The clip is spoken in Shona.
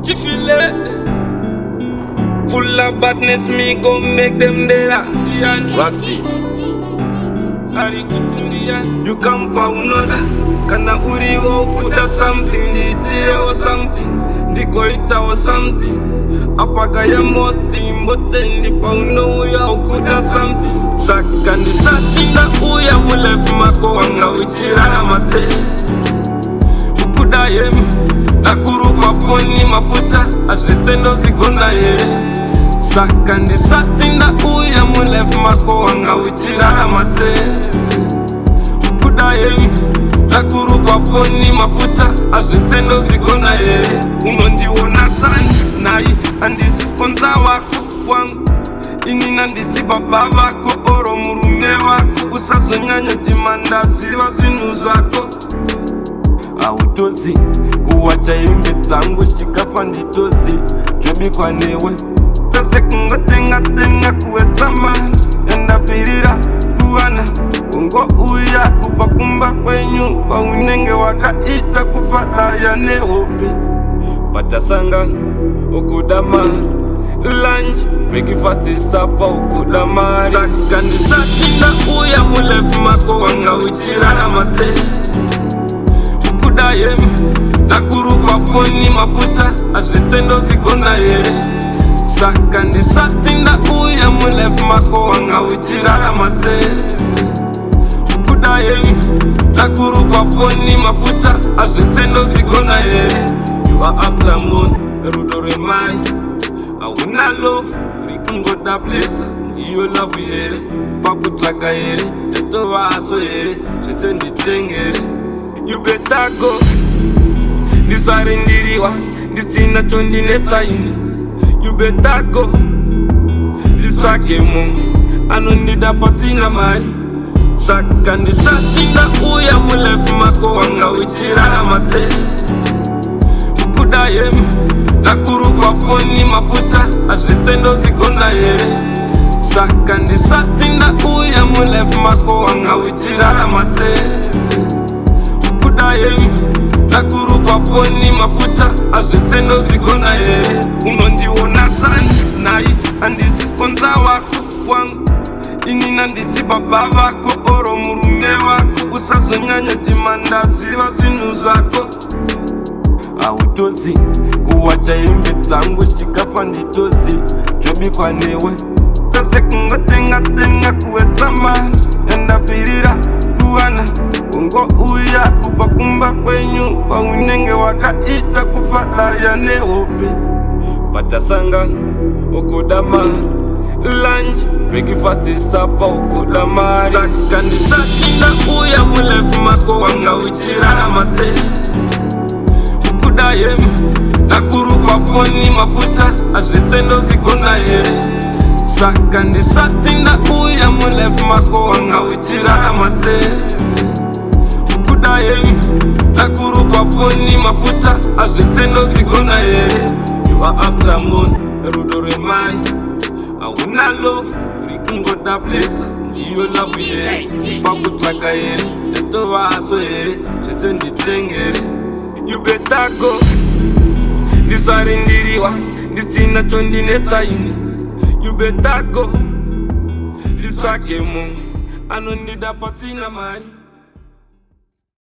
Chifile, full of badness, me go make them dead. Rocksty, you come for another. Kana uri o kuda something, dite or something, dikoita or something. Apagaya mosti mbote nipa uno ya ukuda something. Sakandi satina uya mulef mako wanga uchirara mase. Ukuda yemi nakuru kwa foni mafuta ashetendo zigona ye. Sakandi satina uya mulef mako wanga uchirara mase. Ukuda yemi nakuru kwa foni mafuta ashetendo zigona ye. Unondi wona sani nai andisi sponsor wako wangu. Ini nandisi baba wako oro murume wako. Usazonyanya timanda siwa zinu zako. Autozi kuwacha imbe tangu chikafa nditozi. Jobi kwa newe tose kungotenga kuwesta man. Enda firira kuwana kungo uya kupakumba kwenyu. Kwa unenge wakaita kufala ya neope. Patasanga okudama lunch breakfast is supper okudama. Sakandi satina uya mulef mako wanga uchirara mase. Ukuda yemi nakuru kwa foni mafuta ashetendo zigona ye. Sakandi satina uya mulef mako wanga uchirara mase. Ukuda yemi nakuru kwa foni mafuta ashetendo zigona ye. You are after moon, Rudore Mai. I will not love, we can go that place. You love here, Papu Traka here, the Tova Aso here, she send the thing here. You better go. This are in the river, this is not on the net. You better go. This track a moon, I don't need a passina mari. Sakandi satina uya mulef mako wanga uchirara mase. Ukuda yemi nakuru kwa foni mafuta ashetendo zigona ye. Sakandi satina uya mulef mako wanga uchirara mase. Ukuda yemi nakuru kwa foni mafuta ashetendo zigona ye. Unondi wona sani nai andisi sponsor wako wangu. Ini nandisi baba wako oro murume wako. Usazonyanya timanda siwa zinu zako. Autozi kuwacha imbe tangu chikafa nditozi. Jobi kwa newe tose kungotenga kuwesta man. Enda firira kuwana kungo uya kupakumba kwenyu. Kwa unenge wakaita kufala ya neope. Patasanga okudama lunch breakfast is supper okudama. Sakandi satina uya mulef mako wanga uchirara mase. Ukuda yemi nakuru kwa foni mafuta ashetendo zigona ye. Sakandi satina uya mulef mako wanga uchirara mase. Ukuda yemi nakuru kwa foni mafuta ashetendo zigona ye. You are after moon, Rudore Mai. I will not love, we can go that place. You love here, Papu Traka here, the Tova Aso here, she send the thing here. You better go. This are in the river, this is not on the net. You better go. This track a moon, I don't need a passina mari.